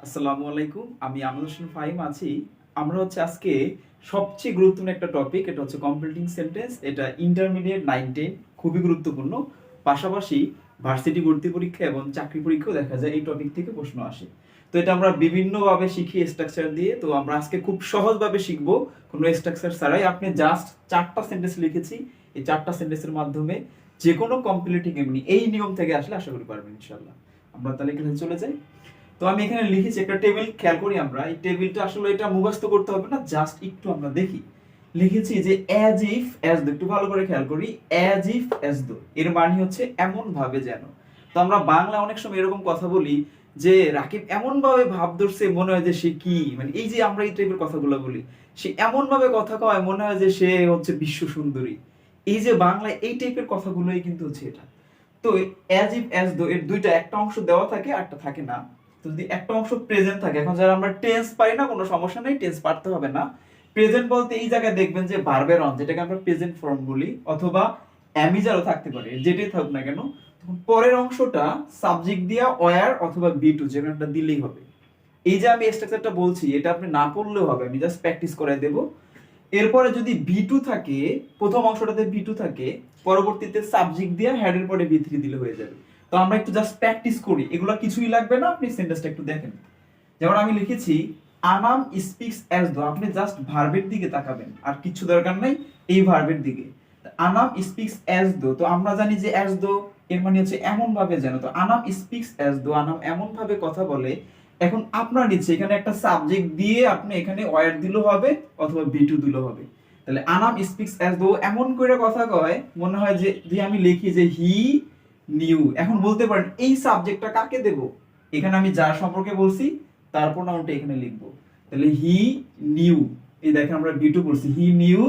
আসসালামু আলাইকুম, আমি আমিনুল হোসেন ফাহিম আছি। আমরা আজকে সবচেয়ে গুরুত্বপূর্ণ একটা টপিক, এটা কমপ্লিটিং সেন্টেন্স। এটা ইন্টারমিডিয়েট 9-10 খুবই গুরুত্বপূর্ণ। পাশাপাশি ভার্সিটি ভর্তি পরীক্ষা এবং চাকরি পরীক্ষাও দেখা যায় এই টপিক থেকে প্রশ্ন আসে। তো এটা আমরা বিভিন্নভাবে শিখি স্ট্রাকচার দিয়ে। তো আমরা আজকে খুব সহজভাবে শিখবো, কোনো স্ট্রাকচার ছাড়াই। আপনি জাস্ট 4টা সেন্টেন্স লিখেছি, এই 4টা সেন্টেন্সের মাধ্যমে যে কোনো কমপ্লিটিং এমনি এই নিয়ম থেকে আসলে আশা করি পারবেন ইনশাআল্লাহ। আমরা তাহলে এখানে চলে যাই। তো আমি এখানে লিখেছি একটা টেবিল, খেয়াল করি আমরা এই টেবিলটা আসলে এটা মুখস্থ করতে হবে না, জাস্ট একটু আমরা দেখি। লিখেছি যে অ্যাজ ইফ অ্যাজ দো, একটু ভালো করে খেয়াল করি। অ্যাজ ইফ অ্যাজ দো এর মানে এমন ভাবে যেন। তো আমরা বাংলা অনেক সময় এরকম কথা বলি যে রাকিব এমন ভাবে ভাব ধরছে, মনে হয় যে সে কি, মানে এই যে আমরা এই টাইপের কথাগুলো বলি, সে এমন ভাবে কথা কয় মনে হয় যে সে বিশ্ব সুন্দরী। এই যে বাংলায় এই টাইপের কথাগুলোই কিন্তু এটা। তো অ্যাজ ইফ অ্যাজ দো এর দুইটা, একটা অংশ দেওয়া থাকে আরটা থাকে না। তো যদি একটা অংশ প্রেজেন্ট থাকে, এখন যারা আমরা টেন্স পাই না, কোনো সমস্যা নেই, টেন্স পারতে হবে না। প্রেজেন্ট বলতে এই জায়গায় দেখবেন যে ভার্বের অন, যেটাকে আমরা প্রেজেন্ট ফর্ম বলি, অথবা অ্যামিজারও থাকতে পারে, যেটাই থাকুক না কেন, তখন পরের অংশটা সাবজেক্ট দিয়া ওয়্যার অথবা বি টু যে কোনটা দিলেই হবে। এই যে আমি স্ট্রাকচারটা বলছি, এটা আপনি না পড়লেও হবে, আমি জাস্ট প্র্যাকটিস করে দেব। এরপরে যদি বি টু থাকে, প্রথম অংশটাতে বি টু থাকে, পরবর্তীতে সাবজেক্ট দিয়ে হেডের পরে বি থ্রি দিলে হয়ে যাবে। তো আমরা একটু জাস্ট প্র্যাকটিস করি, এগুলো কিছুই লাগবে না, আপনি সেন্টেন্সটা একটু দেখেন। যেমন আমি লিখেছি আনাম স্পিক্স অ্যাজ দো, আপনি জাস্ট ভার্বের দিকে তাকাবেন, আর কিছু দরকার নাই, এই ভার্বের দিকে। আনাম স্পিক্স অ্যাজ দো, তো আমরা জানি যে অ্যাজ দো এর মানে এমন ভাবে যেন। তো Anam speaks as though, Anam এমন ভাবে কথা বলে। এখন আপনার নিচে এখানে একটা সাবজেক্ট দিয়ে আপনি এখানে ওয়্যার দিলেও হবে অথবা বি টু দিলেও হবে। তাহলে আনাম স্পিক্স অ্যাজ দো এমন করে কথা কয় মনে হয় যে, যদি আমি লিখি যে হি নিউ, এখন বলতে পারেন এই সাবজেক্টটা কাকে দেব? এখানে আমি যার সম্পর্কে বলছি তার প্রোনাউনটা এখানে লিখবো। তাহলে হি নিউ, এই দেখেন আমরা বি টু বলছি, হি নিউ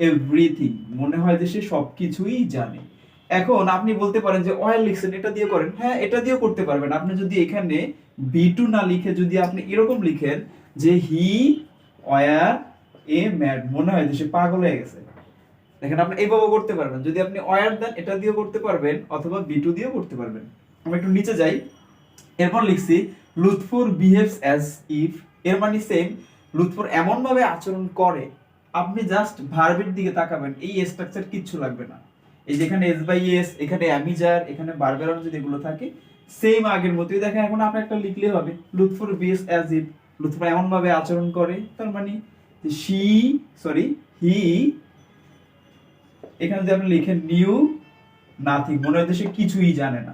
এভরিথিং, মনে হয় যে সে সবকিছুই জানে। এখন আপনি বলতে পারেন যে ওয়্যার লিখছেন, এটা দিয়ে করেন। হ্যাঁ, এটা দিয়েও করতে পারবেন। আপনি যদি এখানে বি টু না লিখে যদি আপনি এরকম লিখেন যে হি ওয়্যার এ ম্যাড, মনে হয় যে সে পাগল হয়ে গেছে। দেখেন আপনি এইভাবে করতে পারবেন। যদি আপনি ওয়্যার দেন, এটা দিয়েও করতে পারবেন অথবা বি টু দিয়েও করতে পারবেন। আমরা একটু নিচে যাই। এরপর লিখছি লুৎফর বিহেভস অ্যাজ ইফ, এর মানে সেম, লুৎফর এমন ভাবে আচরণ করে। আপনি জাস্ট ভার্বের দিকে তাকাবেন, এই স্ট্রাকচার কিচ্ছু লাগবে না। এই যেখানে এস বাই এস, এখানে অ্যামিজার, এখানে ভার্বের অন যদি এগুলো থাকে সেম আগের মতোই। দেখেন এখন আপনি একটা লিখলে হবে Lutfor behaves as if, Lutfor এমন ভাবে আচরণ করে, তার মানে হি, এখানে যদি আপনি লিখেন নিউ নাথিং, মনে হয় সে কিছুই জানে না,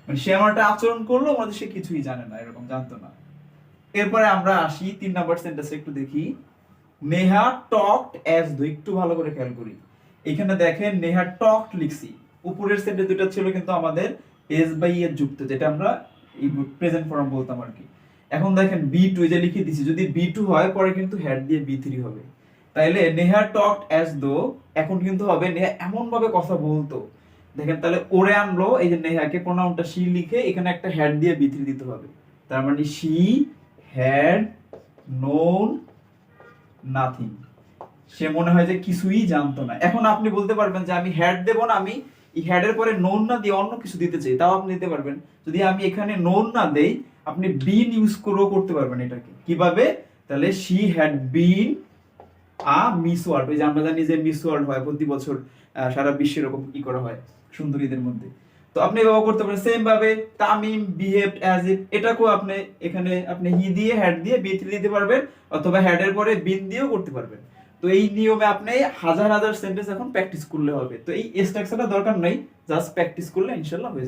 মানে সে আমার একটা আচরণ করলো মনে হয় সে কিছুই জানে না, এরকম জানতো না। এরপরে আমরা আসি 3 নাম্বার সেন্টেন্সে, একটু দেখি। নেহা টকড অ্যাজ দো, একটু ভালো করে খেয়াল করি। এখানে দেখেন নেহা টকড লিখছি, উপরের সেন্টেন্স দুটো ছিল কিন্তু আমাদের এস বাই এর যুক্ত, যেটা আমরা এই প্রেজেন্ট ফর্ম বলতাম আর কি। এখন দেখেন বি টু যে লিখে দিছি, যদি বি টু হয় পরে কিন্তু হেড দিয়ে বি থ্রি হবে। তাইলে নেহা টকড অ্যাজ দো, এখন কিন্তু হবে নেহা এমন ভাবে কথা বলতো। দেখেন তাহলে ওরে আনলো, এই যে নেহাকে প্রোনাউনটা শি লিখে এখানে একটা হেড দিয়ে বি থ্রি দিতে হবে। তার মানে শি হ্যাড নোন নাথিং, সে মনে হয় যে কিছুই জানতো না। এখন আপনি বলতে পারবেন যে আমি হ্যাড দেব না, আমি এই হ্যাডের পরে নোন না দিয়ে অন্য কিছু দিতে চাই, তাও আপনি দিতে পারবেন। যদি আমি এখানে নোন না দেই, আপনি বিন ইউজ করেও করতে পারবেন। এটাকে কিভাবে? তাহলে she had been a miss world, ওই যে আমরা জানি যে মিস ওয়ার্ল্ড হয় প্রতি বছর সারা বিশ্বে, এরকম কি করা হয় সুন্দরীদের মধ্যে। তো আপনি এভাবে করতে পারেন। সেম ভাবে তামিম বিহেভড অ্যাজ ইফ, এটাকেও আপনি এখানে আপনি হি দিয়ে হেড দিয়ে বি থ্রি দিতে পারবেন অথবা হেডের পরে বিন দিয়েও করতে পারবেন। তো এই নিয়মে আপনি হাজার হাজার সেন্টেন্স এখন প্র্যাকটিস করলে হবে। তো এই স্ট্রাকচারটা দরকার নাই, জাস্ট প্র্যাকটিস করলে ইনশাআল্লাহ হয়ে যাবে।